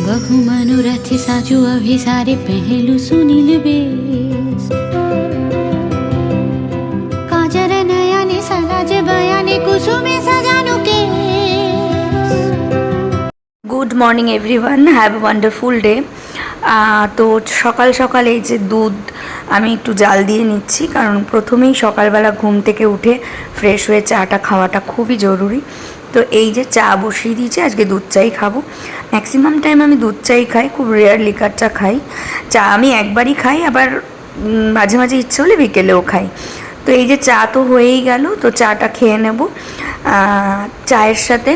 बहु मनोरथ साजो अभिसारे पहलू सुनील बेस काजर नयने सलाज बयाने कुसुमे सजानो केस। Good morning everyone, have a wonderful day. তো সকাল সকাল এই যে দুধ আমি একটু জাল দিয়ে নিচ্ছি, কারণ প্রথমেই সকালবেলা ঘুম থেকে উঠে ফ্রেশ হয়ে চাটা খাওয়াটা খুবই জরুরি। তো এই যে চা বসিয়ে দিয়েছি, আজকে দুধ চাই খাবো। ম্যাক্সিমাম টাইম আমি দুধ চাই খাই, খুব রেয়ার লিকার চা খাই। চা আমি একবারই খাই, আবার মাঝে মাঝে ইচ্ছে হলে বিকেলেও খাই। তো এই যে চা তো হয়েই গেল, তো চাটা খেয়ে নেব। চায়ের সাথে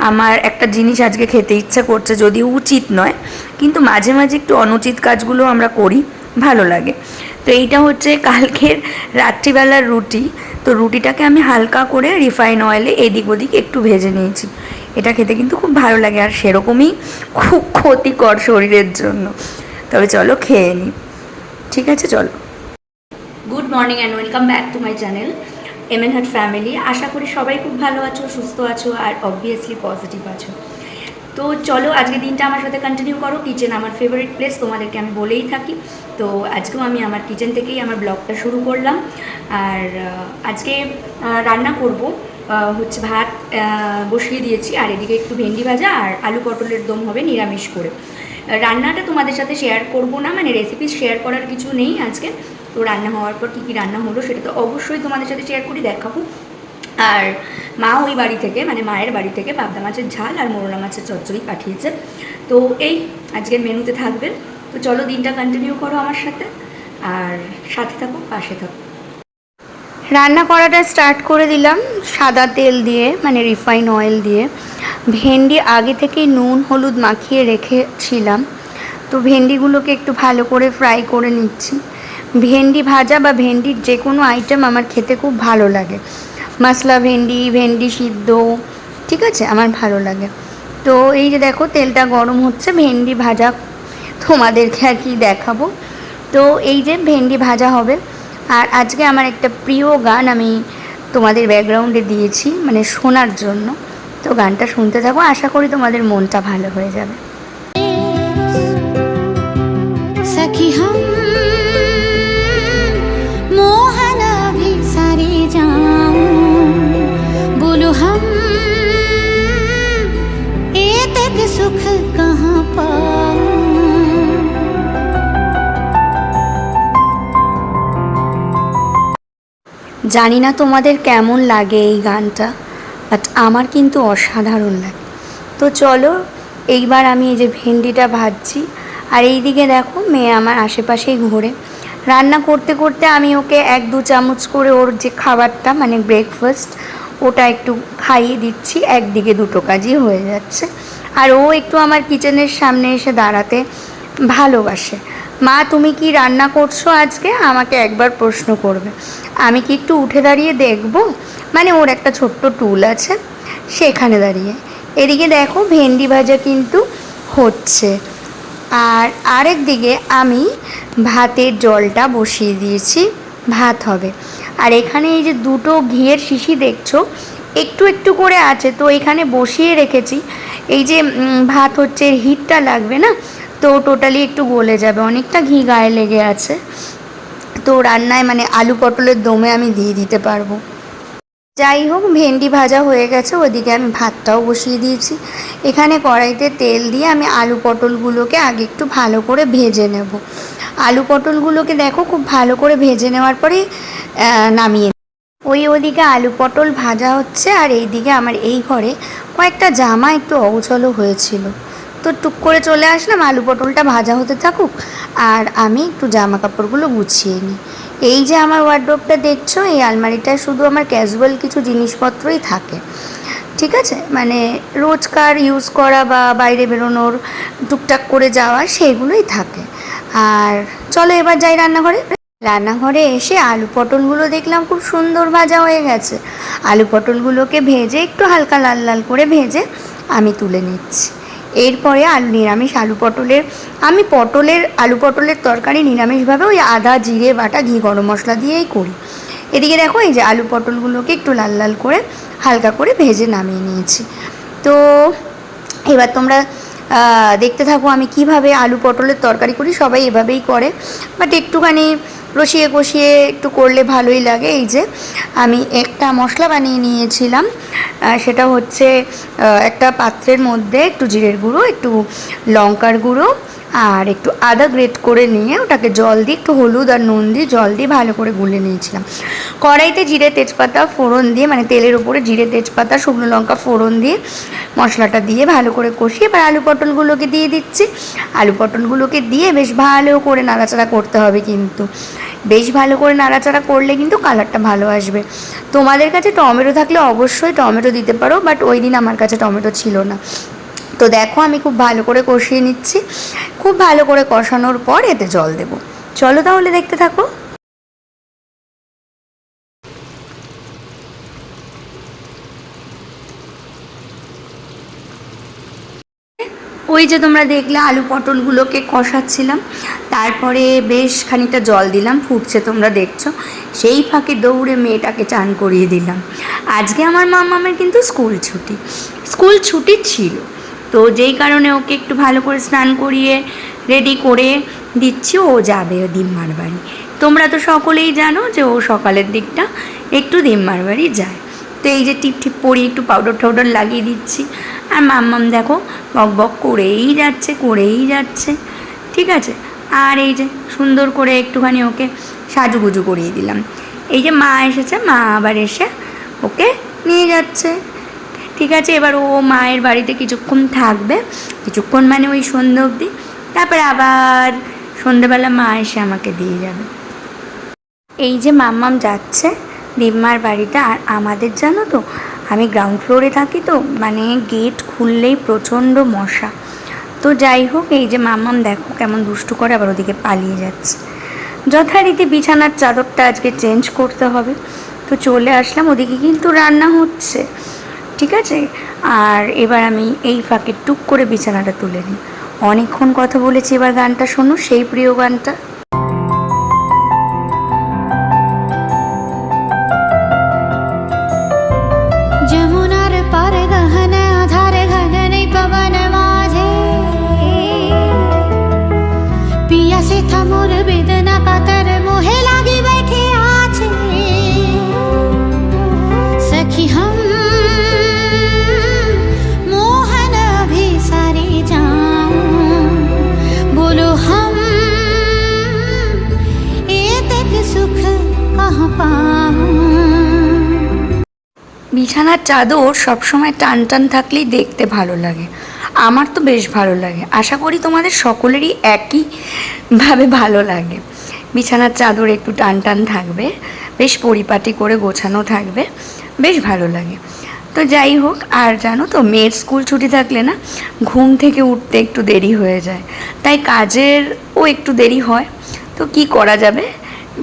আমার একটা জিনিস আজকে খেতে ইচ্ছা করছে, যদিও উচিত নয়, কিন্তু মাঝে মাঝে একটু অনুচিত কাজগুলো আমরা করি, ভালো লাগে। তো এইটা হচ্ছে কালকের রাত্রিবেলার রুটি। তো রুটিটাকে আমি হালকা করে রিফাইন অয়েলে এদিক ওদিক একটু ভেজে নিয়েছি। এটা খেতে কিন্তু খুব ভালো লাগে, আর সেরকমই খুব ক্ষতিকর শরীরের জন্য। তবে চলো খেয়ে নিই, ঠিক আছে চলো। Good morning and welcome back to my channel MN হাট ফ্যামিলি। আশা করি সবাই খুব ভালো আছো, সুস্থ আছো, আর অবভিয়াসলি পজিটিভ আছো। তো চলো আজকে দিনটা আমার সাথে কন্টিনিউ করো। কিচেন আমার ফেভারিট প্লেস, তোমাদেরকে আমি বলেই থাকি। তো আজকেও আমি আমার কিচেন থেকেই আমার ব্লগটা শুরু করলাম। আর আজকে রান্না করব হচ্ছে ভাত বসিয়ে দিয়েছি, আর এদিকে একটু ভেন্ডি ভাজা আর আলু পটলের দম হবে নিরামিষ করে। রান্নাটা তোমাদের সাথে শেয়ার করব না, মানে রেসিপি শেয়ার করার কিছু নেই আজকে। তো রান্না হওয়ার পর কী কী রান্না হলো সেটা তো অবশ্যই তোমাদের সাথে শেয়ার করি, দেখাবো। আর মা ওই বাড়ি থেকে, মানে মায়ের বাড়ি থেকে পাবদা মাছের ঝাল আর মোরলা মাছের চচ্চড়ি পাঠিয়েছে। তো এই আজকের মেনুতে থাকবে। তো চলো দিনটা কন্টিনিউ করো আমার সাথে, আর সাথে থাকো, পাশে থাকো। রান্না করাটা স্টার্ট করে দিলাম সাদা তেল দিয়ে, মানে রিফাইন অয়েল দিয়ে। ভেন্ডি আগে থেকেই নুন হলুদ মাখিয়ে রেখেছিলাম, তো ভেন্ডিগুলোকে একটু ভালো করে ফ্রাই করে নিচ্ছি। ভেন্ডি ভাজা বা ভেন্ডির যে কোনো আইটেম আমার খেতে খুব ভালো লাগে। মশলা ভেন্ডি, ভেন্ডি সিদ্ধ, ঠিক আছে, আমার ভালো লাগে। তো এই যে দেখো তেলটা গরম হচ্ছে, ভেন্ডি ভাজা তোমাদেরকে আর কি দেখাবো। তো এই যে ভেন্ডি ভাজা হবে। আর আজকে আমার একটা প্রিয় গান আমি তোমাদের ব্যাকগ্রাউন্ডে দিয়েছি, মানে শোনার জন্য। তো গানটা শুনতে থাকো, আশা করি তোমাদের মনটা ভালো হয়ে যাবে। सखी हम मोहन भी सारे जाऊं, बोलो हम एतक सुख कहाँ पाऊं। জানি না তোমাদের কেমন লাগে এই গানটা, বাট আমার কিন্তু অসাধারণ লাগে। তো চলো এইবার আমি এই যে ভেন্ডিটা ভাজছি, আর এই দিকে দেখো মেয়ে আমার আশেপাশেই ঘোরে। রান্না করতে করতে আমি ওকে 1-2 চামচ করে ওর যে খাবারটা, মানে ব্রেকফাস্ট, ওটা একটু খাইয়ে দিচ্ছি। একদিকে দুটো কাজই হয়ে যাচ্ছে। আর ও একটু আমার কিচেনের সামনে এসে দাঁড়াতে ভালোবাসে। মা তুমি কি রান্না করছো আজকে, আমাকে একবার প্রশ্ন করবে। আমি কি একটু উঠে দাঁড়িয়ে দেখবো, মানে ওর একটা ছোট্ট টুল আছে সেখানে দাঁড়িয়ে। এদিকে দেখো ভেন্ডি ভাজা কিন্তু হচ্ছে, আর আরেক দিকে আমি ভাতের জলটা বসিয়ে দিয়েছি, ভাত হবে। আর এখানে এই যে দুটো ঘিয়ের শিশি দেখছো, একটু একটু করে আছে, তো এখানে বসিয়ে রেখেছি। এই যে ভাত হচ্ছে, হিটটা লাগবে না, তো টোটালি একটু গলে যাবে, অনেকটা ঘি গায়ে লেগে আছে। তো রান্নায় মানে আলু পটলের দমে আমি দিয়ে দিতে পারবো। যাই হোক, ভেন্ডি ভাজা হয়ে গেছে, ওদিকে আমি ভাতটাও বসিয়ে দিয়েছি। এখানে কড়াইতে তেল দিয়ে আমি আলু পটলগুলোকে আগে একটু ভালো করে ভেজে নেব। আলু পটলগুলোকে দেখো খুব ভালো করে ভেজে নেওয়ার পরে নামিয়ে ওদিকে আলু পটল ভাজা হচ্ছে, আর এইদিকে আমার এই ঘরে কয়েকটা জামা একটু অগোছলো হয়েছিল, তো টুক করে চলে আসলাম। আলু পটলটা ভাজা হতে থাকুক, আর আমি একটু জামা কাপড়গুলো গুছিয়ে নিই। এই যে আমার ওয়ার্ডরোবটা দেখছো, এই আলমারিটায় শুধু আমার ক্যাজুয়াল কিছু জিনিসপত্রই থাকে, ঠিক আছে, মানে রোজকার ইউজ করা বা বাইরে বেরোনোর টুকটাক করে যাওয়া সেইগুলোই থাকে। আর চলো এবার যাই রান্নাঘরে। রান্নাঘরে এসে আলু পটলগুলো দেখলাম খুব সুন্দর ভাজা হয়ে গেছে। আলু পটলগুলোকে ভেজে একটু হালকা লাল লাল করে ভেজে আমি তুলে নিচ্ছি। এরপরে নিরামিষ আলু পটলের, আমি আলু পটলের তরকারি নিরামিষভাবে ওই আদা জিরে বাটা ঘি গরম মশলা দিয়েই করি। এদিকে দেখো এই যে আলু পটলগুলোকে একটু লাল লাল করে হালকা করে ভেজে নামিয়ে নিয়েছি। তো এবার তোমরা দেখতে থাকো আমি কিভাবে আলু পটলের তরকারি করি। সবাই এভাবেই করে, বাট একটুখানি রসিয়ে কষিয়ে একটু করলে ভালোই লাগে। এই যে আমি একটা মশলা বানিয়ে নিয়েছিলাম, সেটা হচ্ছে একটা পাত্রের মধ্যে একটু জিরের গুঁড়ো, একটু লঙ্কার গুঁড়ো আর একটু আদা গ্রেট করে নিয়ে ওটাকে জল দিয়ে, একটু হলুদ আর নুন দিয়ে জল দিয়ে ভালো করে গুলে নিয়েছিলাম। কড়াইতে জিরে তেজপাতা ফোড়ন দিয়ে, মানে তেলের উপরে জিরে তেজপাতা শুকনো লঙ্কা ফোড়ন দিয়ে মশলাটা দিয়ে ভালো করে কষিয়ে এবার আলু পটলগুলোকে দিয়ে দিচ্ছি। আলু পটলগুলোকে দিয়ে বেশ ভালো করে নাড়াচাড়া করতে হবে, কিন্তু বেশ ভালো করে নাড়াচাড়া করলে কিন্তু কালারটা ভালো আসবে। তোমাদের কাছে টমেটো থাকলে অবশ্যই টমেটো দিতে পারো, বাট ওই দিন আমার কাছে টমেটো ছিল না। তো দেখো আমি খুব ভালো করে কষিয়ে নিচ্ছি। খুব ভালো করে কষানোর পর এতে জল দেব। চলো তাহলে দেখতে থাকো। ওই যে তোমরা দেখলে আলু পটলগুলোকে কষাচ্ছিলাম, তারপরে বেশ খানিকটা জল দিলাম, ফুটছে তোমরা দেখছো। সেই ফাঁকে দৌড়ে মেয়েটাকে চান করিয়ে দিলাম। আজকে আমার মামামের কিন্তু স্কুল ছুটি ছিল, তো যেই কারণে ওকে একটু ভালো করে স্নান করিয়ে রেডি করে দিচ্ছি। ও যাবে দিম্মার বাড়ি। তোমরা তো সকলেই জানো যে ও সকালের দিকটা একটু দিম্মার বাড়ি যায়। তো এই যে টিপ টিপ পরিয়ে একটু পাউডার টাউডার লাগিয়ে দিচ্ছি। আর মাম্মাম দেখো বক বক করেই যাচ্ছে, ঠিক আছে। আর এই যে সুন্দর করে একটুখানি ওকে সাজুগুজু করিয়ে দিলাম। এই যে মা এসেছে, মা আবার এসে ওকে নিয়ে যাচ্ছে, ঠিক আছে। এবার ও মায়ের বাড়িতে কিছুক্ষণ থাকবে, কিছুক্ষণ মানে ওই সন্ধ্যে অবধি, তারপরে আবার সন্ধ্যেবেলা মা এসে আমাকে দিয়ে যাবে। এই যে মাম্মাম যাচ্ছে দিম্মার বাড়িতে। আর আমাদের জানো তো, আমি গ্রাউন্ড ফ্লোরে থাকি, তো মানে গেট খুললেই প্রচণ্ড মশা। তো যাই হোক, এই যে মাম্মাম দেখো কেমন দুষ্টু করে আবার ওদিকে পালিয়ে যাচ্ছে। যথারীতি বিছানার চাদরটা আজকে চেঞ্জ করতে হবে, তো চলে আসলাম। ওদিকে কিন্তু রান্না হচ্ছে, ঠিক আছে। আর এবার আমি এই ফাঁকে টুক করে বিছানাটা তুলে নিই। অনেকক্ষণ কথা বলেছি, এবার গানটা শোনো, সেই প্রিয় গানটা। যমুনার পারে গহনে আধারে ঘনে পবন মাঝে পিয়া সে থামুর বেদনা কাতর মোহে লাগি बैठे আছে सखी हम मोहन अभी सारे जाऊं बोलो हम ये तक सुख कहाँ पाऊं। বিছানার চাদর সবসময় টান টান থাকলেই দেখতে ভালো লাগে। আমার তো বেশ ভালো লাগে, আশা করি তোমাদের সকলেরই একইভাবে ভালো লাগে। বিছানার চাদর একটু টান টান থাকবে, বেশ পরিপাটি করে গোছানো থাকবে, বেশ ভালো লাগে। তো যাই হোক, আর জানো তো মেয়ের স্কুল ছুটি থাকলে না ঘুম থেকে উঠতে একটু দেরি হয়ে যায়, তাই কাজেরও একটু দেরি হয়। তো কি করা যাবে,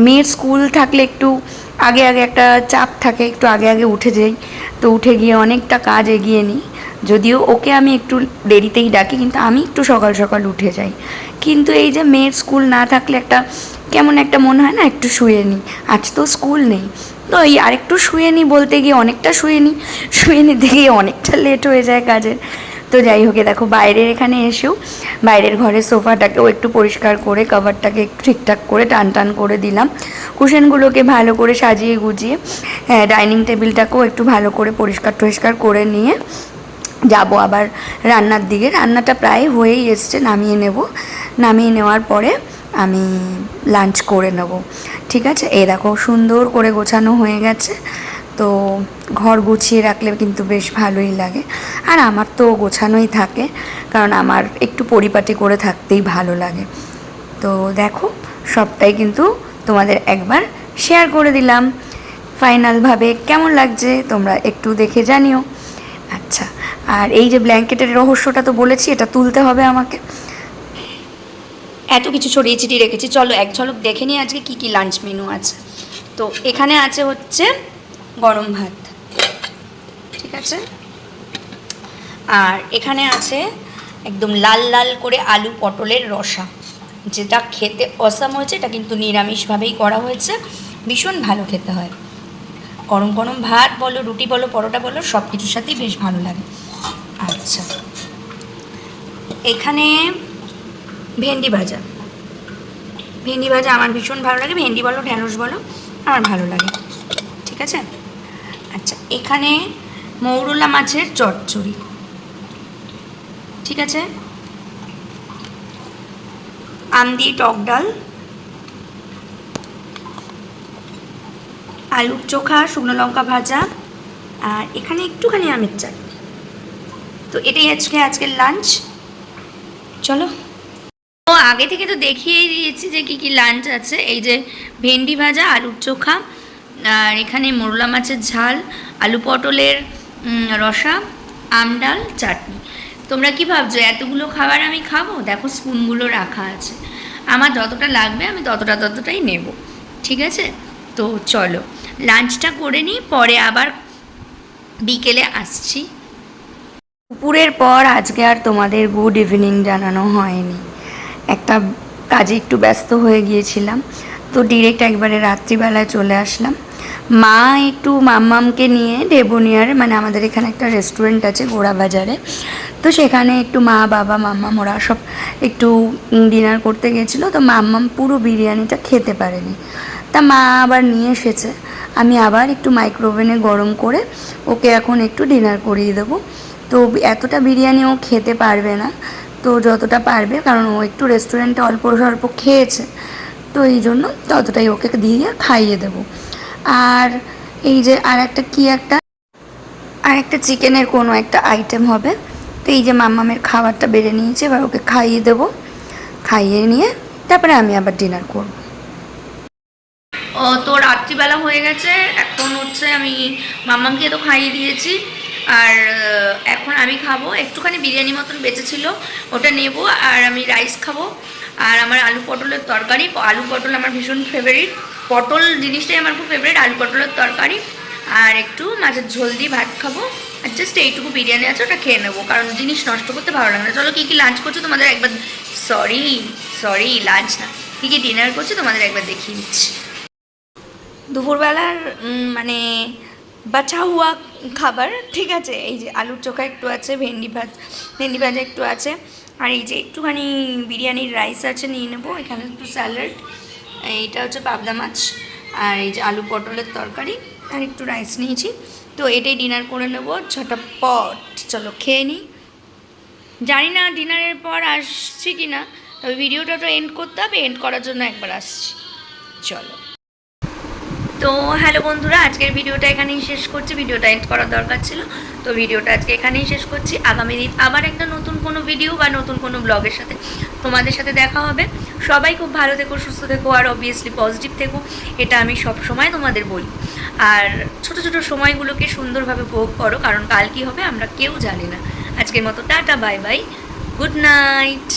মেয়ের স্কুল থাকলে একটু আগে একটা চাপ থাকে, একটু আগে উঠে যাই, তো উঠে গিয়ে অনেকটা কাজ এগিয়ে নিই। যদিও ওকে আমি একটু দেরিতেই ডাকি, কিন্তু আমি একটু সকাল সকাল উঠে যাই। কিন্তু এই যে মেয়ের স্কুল না থাকলে একটা কেমন একটা মনে হয় না, একটু শুয়ে নিই, আজ তো স্কুল নেই, তো এই আরেকটু শুয়ে নিই বলতে গিয়ে অনেকটা শুয়ে নিতে গিয়ে অনেকটা লেট হয়ে যায় কাজের। তো যাই হোক, দেখো বাইরের এখানে এসেও বাইরের ঘরের সোফাটাকেও একটু পরিষ্কার করে কভারটাকে একটু ঠিকঠাক করে টান করে দিলাম, কুশনগুলোকে ভালো করে সাজিয়ে গুজিয়ে, ডাইনিং টেবিলটাকেও একটু ভালো করে পরিষ্কার করে নিয়ে যাব আবার রান্নার দিকে। রান্নাটা প্রায় হয়েই এসছে, নামিয়ে নেওয়ার পরে আমি লাঞ্চ করে নেব, ঠিক আছে। এই দেখো সুন্দর করে গোছানো হয়ে গেছে। তো ঘর গুছিয়ে রাখলে কিন্তু বেশ ভালোই লাগে, আর আমার তো গোছানোই থাকে, কারণ আমার একটু পরিপাটি করে থাকতেই ভালো লাগে। তো দেখো সবটাই কিন্তু তোমাদের একবার শেয়ার করে দিলাম। ফাইনালভাবে কেমন লাগছে তোমরা একটু দেখে জানিও। আচ্ছা, আর এই যে ব্ল্যাঙ্কেটের রহস্যটা তো বলেছি, এটা তুলতে হবে আমাকে। এত কিছু ছড়িয়ে ছিটিয়ে রেখেছি, চলো এক ঝলক দেখে নিই আজকে কি লাঞ্চ মেনু আছে। তো এখানে আছে হচ্ছে গরম ভাত, ঠিক আছে। আর এখানে আছে একদম লাল লাল করে আলু পটলের রসা, যেটা খেতে অসাম হয়েছে। এটা কিন্তু নিরামিষভাবেই করা হয়েছে, ভীষণ ভালো খেতে হয়। গরম গরম ভাত বলো, রুটি বলো, পরোটা বলো, সব কিছুর সাথেই বেশ ভালো লাগে। আচ্ছা, এখানে ভেন্ডি ভাজা আমার ভীষণ ভালো লাগে, ভেন্ডি বলো ঢ্যাঁড়স বলো আমার ভালো লাগে, ঠিক আছে। আচ্ছা, এখানে মৌরলা মাছের চচ্চড়ি, ঠিক আছে। আম দিয়ে টক ডাল, আলুর চোখা, শুকনো লঙ্কা ভাজা, আর এখানে একটুখানি আমের চাটনি। তো এটাই আজকের লাঞ্চ। চলো, তো আগে থেকে তো দেখিয়েই দিয়েছি যে কী কী লাঞ্চ আছে। এই যে ভেন্ডি ভাজা, আলুর চোখা, আর এখানে মোরলা মাছের ঝাল, আলু পটলের রসা, আম ডাল, চাটনি। তোমরা কি ভাবছো এতগুলো খাবার আমি খাবো? দেখো স্পুনগুলো রাখা আছে, আমার যতটা লাগবে আমি ততটাই নেব, ঠিক আছে। তো চলো লাঞ্চটা করে নিই, পরে আবার বিকেলে আসছি। দুপুরের পর আজকে আর তোমাদের গুড ইভিনিং জানানো হয়নি, একটা কাজে একটু ব্যস্ত হয়ে গিয়েছিলাম, তো ডিরেক্ট একবারে রাত্রিবেলায় চলে আসলাম। মা একটু মাম্মামকে নিয়ে ডেবোনিয়ার, মানে আমাদের এখানে একটা রেস্টুরেন্ট আছে গোড়া বাজারে, তো সেখানে একটু মা বাবা মাম্মাম ওরা সব একটু ডিনার করতে গেছিলো। তো মাম্মাম পুরো বিরিয়ানিটা খেতে পারেনি, তা মা আবার নিয়ে এসেছে। আমি আবার একটু মাইক্রোওভেনে গরম করে ওকে এখন একটু ডিনার করিয়ে দেবো। তো এতটা বিরিয়ানি ও খেতে পারবে না, তো যতটা পারবে, কারণ ও একটু রেস্টুরেন্টে অল্প স্বল্প খেয়েছে, তো এই জন্য ততটাই ওকে দিয়ে খাইয়ে দেবো। আর এই যে আর একটা চিকেনের কোনো একটা আইটেম হবে। তো এই যে মাম্মামের খাবারটা বেড়ে নিয়েছে, এবার ওকে খাইয়ে দেবো, খাইয়ে নিয়ে তারপরে আমি আবার ডিনার করব। ও তো রাত্রিবেলা হয়ে গেছে, এখন হচ্ছে আমি মাম্মামকে তো খাইয়ে দিয়েছি, আর এখন আমি খাবো। একটুখানি বিরিয়ানি মতন বেঁচেছিল, ওটা নেব, আর আমি রাইস খাবো। আর আমার আলু পটলের তরকারি, আলু পটল আমার ভীষণ ফেভারিট, পটল জিনিসটাই আমার খুব ফেভারিট, আলু পটলের তরকারি, আর একটু মাছের ঝোল দিয়ে ভাত খাবো। আর জাস্ট এইটুকু বিরিয়ানি আছে, ওটা খেয়ে নেবো, কারণ জিনিস নষ্ট করতে ভালো লাগে না। চলো কী কী লাঞ্চ করছো তোমাদের একবার, সরি লাঞ্চ না, কী কী ডিনার করছো তোমাদের একবার দেখিয়ে দিচ্ছি। দুপুরবেলার মানে বাছা হুয়া খাবার, ঠিক আছে। এই যে আলুর চোখা একটু আছে, ভেন্ডি ভাজা একটু আছে, আর এই যে একটুখানি বিরিয়ানির রাইস আছে, নিয়ে নেবো। এখানে একটু স্যালাড, এইটা হচ্ছে পাবদা মাছ, আর এই যে আলু পটলের তরকারি, আর একটু রাইস নিয়েছি। তো এটাই ডিনার করে নেবো ঝটাপট। চলো খেয়ে নিই। জানি না ডিনারের পর আসছি কি না, তবে ভিডিওটা তো এন্ড করতে হবে, এন্ড করার জন্য একবার আসছি। চলো। তো হ্যালো বন্ধুরা, আজকের ভিডিওটা এখানেই শেষ করছি, ভিডিওটা এন্ড করার দরকার ছিল, তো ভিডিওটা আজকে এখানেই শেষ করছি। আগামী দিন আবার একটা নতুন কোনো ভিডিও বা নতুন কোনো ব্লগের সাথে তোমাদের সাথে দেখা হবে। সবাই খুব ভালো থেকো, সুস্থ থেকো, আর অবভিয়াসলি পজিটিভ থেকো, এটা আমি সব সময় তোমাদের বলি। আর ছোট ছোট সময়গুলোকে সুন্দরভাবে উপভোগ করো, কারণ কাল কী হবে আমরা কেউ জানি না। আজকের মতো tata, bye bye, good night.